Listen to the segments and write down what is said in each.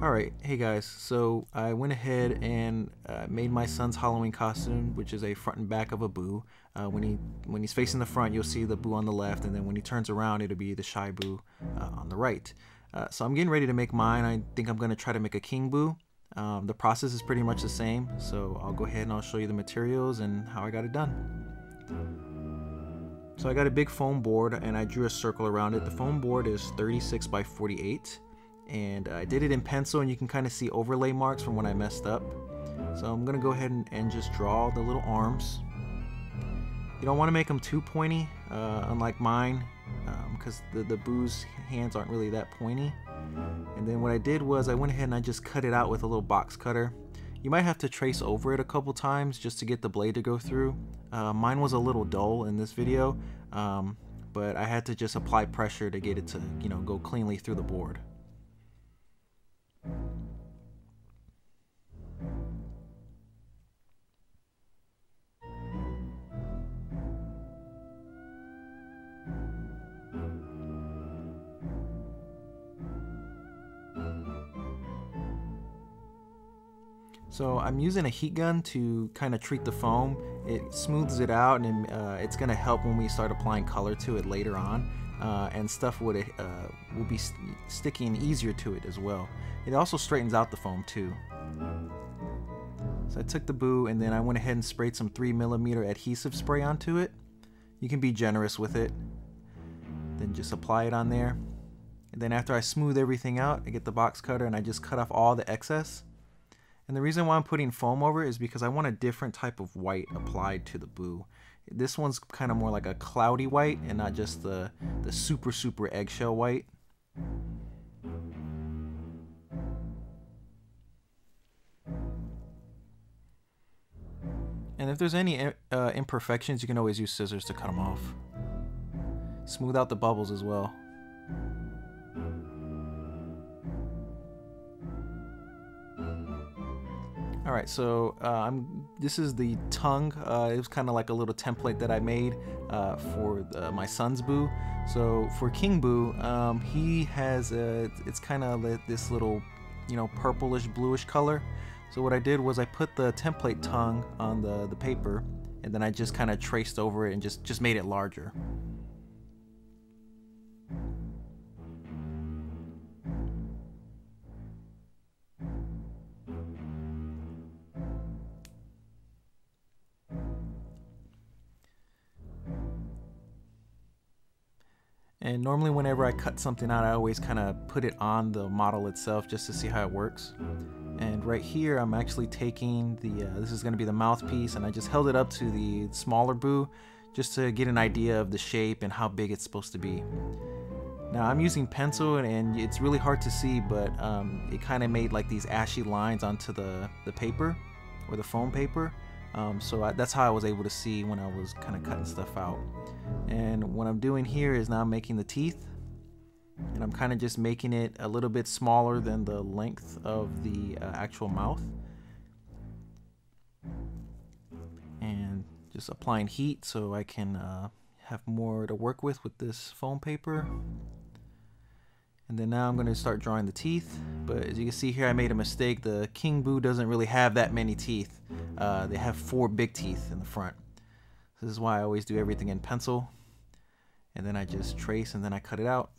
Alright, hey guys, so I went ahead and made my son's Halloween costume, which is a front and back of a Boo. When he's facing the front, you'll see the Boo on the left, and then when he turns around, it'll be the Shy Boo on the right. So I'm getting ready to make mine. I think I'm going to try to make a King Boo. The process is pretty much the same, so I'll go ahead and I'll show you the materials and how I got it done. So I got a big foam board and I drew a circle around it. The foam board is 36 by 48. And I did it in pencil, and you can kind of see overlay marks from when I messed up. So I'm gonna go ahead and just draw the little arms. You don't want to make them too pointy, unlike mine, because the Boo's hands aren't really that pointy. And then what I did was I went ahead and I just cut it out with a little box cutter. You might have to trace over it a couple times just to get the blade to go through. Mine was a little dull in this video, but I had to just apply pressure to get it to, go cleanly through the board. So I'm using a heat gun to kind of treat the foam. It smooths it out, and it's going to help when we start applying color to it later on, and stuff will be sticking easier to it as well. It also straightens out the foam too. So I took the Boo and then I went ahead and sprayed some 3mm adhesive spray onto it. You can be generous with it. Then just apply it on there. And then after I smooth everything out, I get the box cutter and I just cut off all the excess. And the reason why I'm putting foam over it is because I want a different type of white applied to the Boo. This one's kind of more like a cloudy white and not just the super eggshell white. And if there's any imperfections, you can always use scissors to cut them off. Smooth out the bubbles as well. Alright, so this is the tongue. It was kind of like a little template that I made for my son's Boo. So for King Boo, he has it's kind of this little, purplish bluish color. So what I did was I put the template tongue on the paper, and then I just kind of traced over it and just made it larger. And normally whenever I cut something out, I always kind of put it on the model itself just to see how it works. And right here I'm actually taking this is going to be the mouthpiece, and I just held it up to the smaller Boo just to get an idea of the shape and how big it's supposed to be. Now I'm using pencil and it's really hard to see, but it kind of made like these ashy lines onto the paper or the foam paper. That's how I was able to see when I was kind of cutting stuff out. And what I'm doing here is now I'm making the teeth, and I'm kind of just making it a little bit smaller than the length of the actual mouth, and just applying heat so I can have more to work with this foam paper. And then now I'm going to start drawing the teeth, but as you can see here, I made a mistake. The King Boo doesn't really have that many teeth. They have 4 big teeth in the front. This is why I always do everything in pencil, and then I just trace and then I cut it out.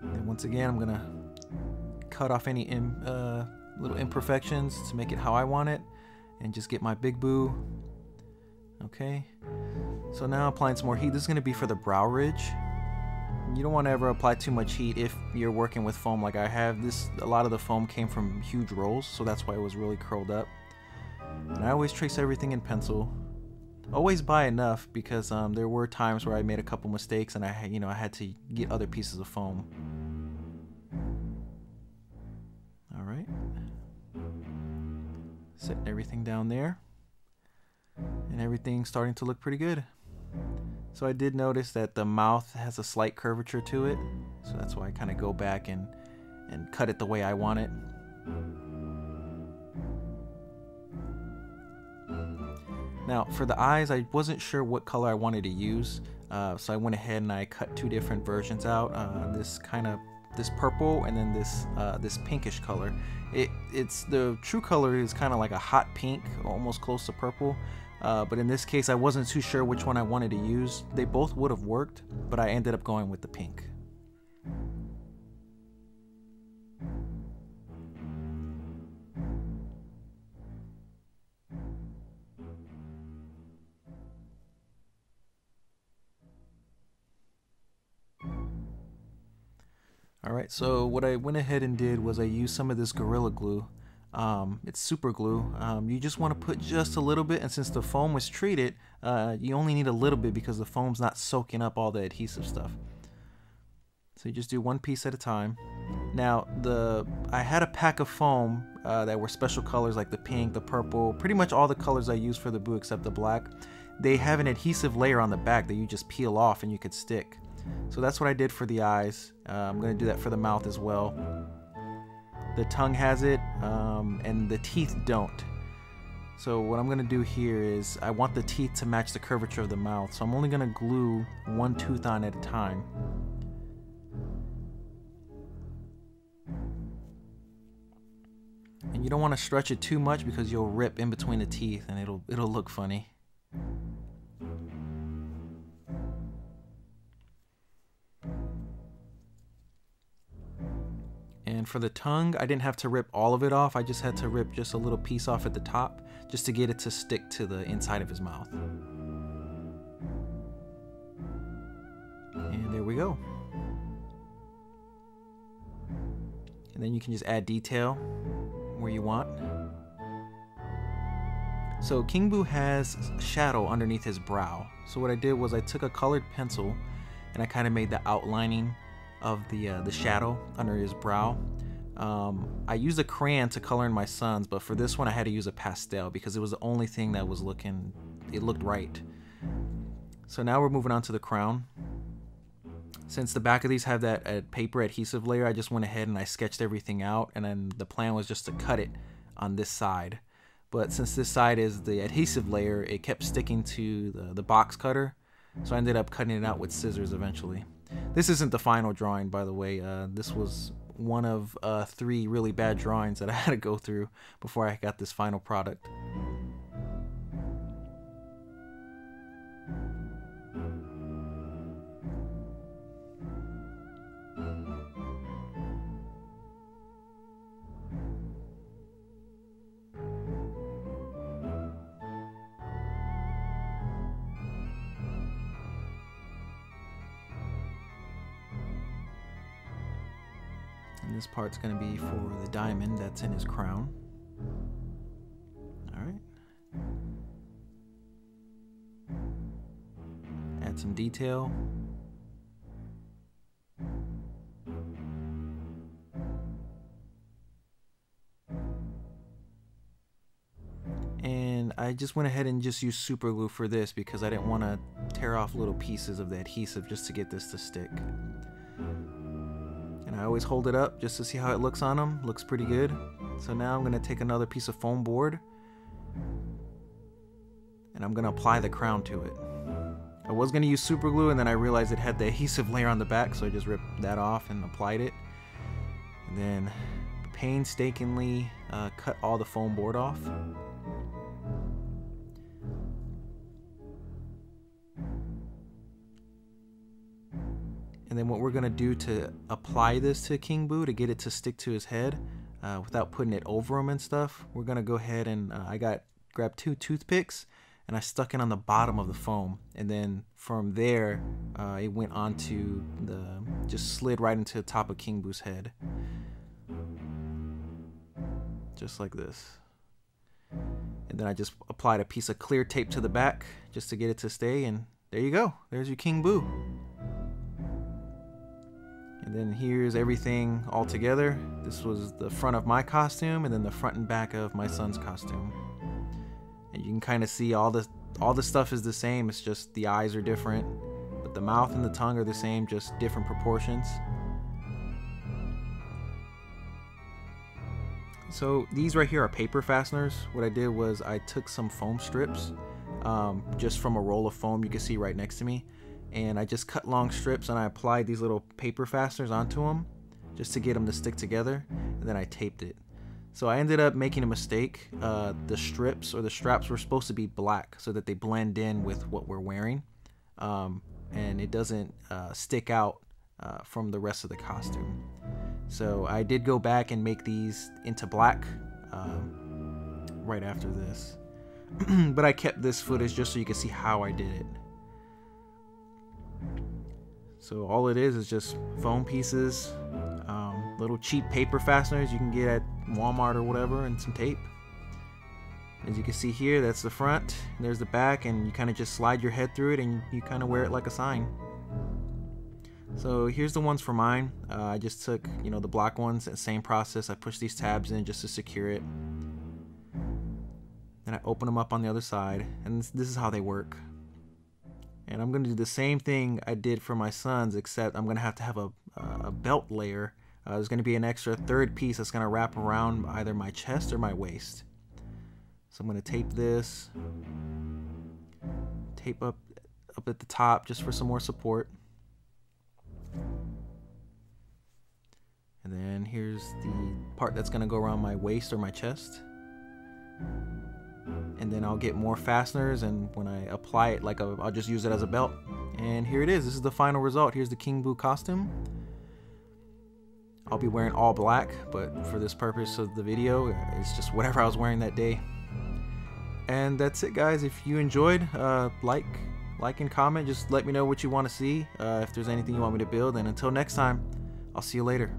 And once again, I'm gonna cut off any little imperfections to make it how I want it, and just get my big Boo. Okay, so now applying some more heat. This is gonna be for the brow ridge. You don't want to ever apply too much heat if you're working with foam like I have. A lot of the foam came from huge rolls, so that's why it was really curled up. And I always trace everything in pencil. Always buy enough, because there were times where I made a couple mistakes and I had to get other pieces of foam. All right, setting everything down there, and everything's starting to look pretty good. So I did notice that the mouth has a slight curvature to it, so that's why I kind of go back and cut it the way I want it. Now for the eyes, I wasn't sure what color I wanted to use. So I went ahead and I cut 2 different versions out. This purple and then this pinkish color. It's the true color is kind of like a hot pink, almost close to purple. But in this case, I wasn't too sure which one I wanted to use. They both would have worked, but I ended up going with the pink. Alright, so what I went ahead and did was I used some of this Gorilla Glue. It's super glue. You just want to put just a little bit, and since the foam was treated, you only need a little bit because the foam's not soaking up all the adhesive stuff. So you just do 1 piece at a time. Now, I had a pack of foam that were special colors like the pink, the purple, pretty much all the colors I used for the boo except the black. They have an adhesive layer on the back that you just peel off and you could stick. So that's what I did for the eyes. I'm going to do that for the mouth as well. The tongue has it, and the teeth don't. So what I'm going to do here is I want the teeth to match the curvature of the mouth. So I'm only going to glue 1 tooth on at a time. And you don't want to stretch it too much because you'll rip in between the teeth and it'll look funny. And for the tongue, I didn't have to rip all of it off. I just had to rip just a little piece off at the top just to get it to stick to the inside of his mouth. And there we go. And then you can just add detail where you want. So King Boo has shadow underneath his brow. So what I did was I took a colored pencil and I kind of made the outlining of the shadow under his brow. I used a crayon to color in my son's, but for this one I had to use a pastel because it was the only thing that was it looked right. So now we're moving on to the crown. Since the back of these have that paper adhesive layer, I just went ahead and I sketched everything out, and then the plan was just to cut it on this side. But since this side is the adhesive layer, it kept sticking to the box cutter, so I ended up cutting it out with scissors eventually. This isn't the final drawing, by the way. This was one of 3 really bad drawings that I had to go through before I got this final product. And this part's going to be for the diamond that's in his crown. Alright. Add some detail. And I just went ahead and just used super glue for this because I didn't want to tear off little pieces of the adhesive just to get this to stick. And I always hold it up just to see how it looks on them. Looks pretty good. So now I'm going to take another piece of foam board and I'm going to apply the crown to it. I was going to use super glue and then I realized it had the adhesive layer on the back, so I just ripped that off and applied it. And then painstakingly cut all the foam board off. And then what we're going to do to apply this to King Boo to get it to stick to his head without putting it over him and stuff, we're going to go ahead and grabbed 2 toothpicks and I stuck it on the bottom of the foam. And then from there, it went onto just slid right into the top of King Boo's head. Just like this. And then I just applied a piece of clear tape to the back just to get it to stay, and there you go. There's your King Boo. And then here's everything all together. This was the front of my costume and then the front and back of my son's costume. And you can kind of see all the stuff is the same, it's just the eyes are different. But the mouth and the tongue are the same, just different proportions. So these right here are paper fasteners. What I did was I took some foam strips, just from a roll of foam you can see right next to me. and I just cut long strips and I applied these little paper fasteners onto them just to get them to stick together, and then I taped it. So I ended up making a mistake. The strips or the straps were supposed to be black so that they blend in with what we're wearing, and it doesn't stick out from the rest of the costume. So I did go back and make these into black right after this. But I kept this footage just so you can see how I did it. So all it is just foam pieces, little cheap paper fasteners you can get at Walmart or whatever, and some tape. As you can see here, that's the front, there's the back, and you kind of just slide your head through it and you kind of wear it like a sign. So here's the ones for mine. I just took, the black ones, same process. I pushed these tabs in just to secure it. Then I open them up on the other side, and this is how they work. And I'm going to do the same thing I did for my sons, except I'm going to have a belt layer. There's going to be an extra third piece that's going to wrap around either my chest or my waist. So I'm going to tape this, tape up at the top just for some more support. And then here's the part that's going to go around my waist or my chest. And then I'll get more fasteners, and when I apply it, I'll just use it as a belt. And here it is. This is the final result. Here's the King Boo costume. I'll be wearing all black, but for this purpose of the video, it's just whatever I was wearing that day. And that's it, guys. If you enjoyed, like and comment. Just let me know what you want to see, if there's anything you want me to build. And until next time, I'll see you later.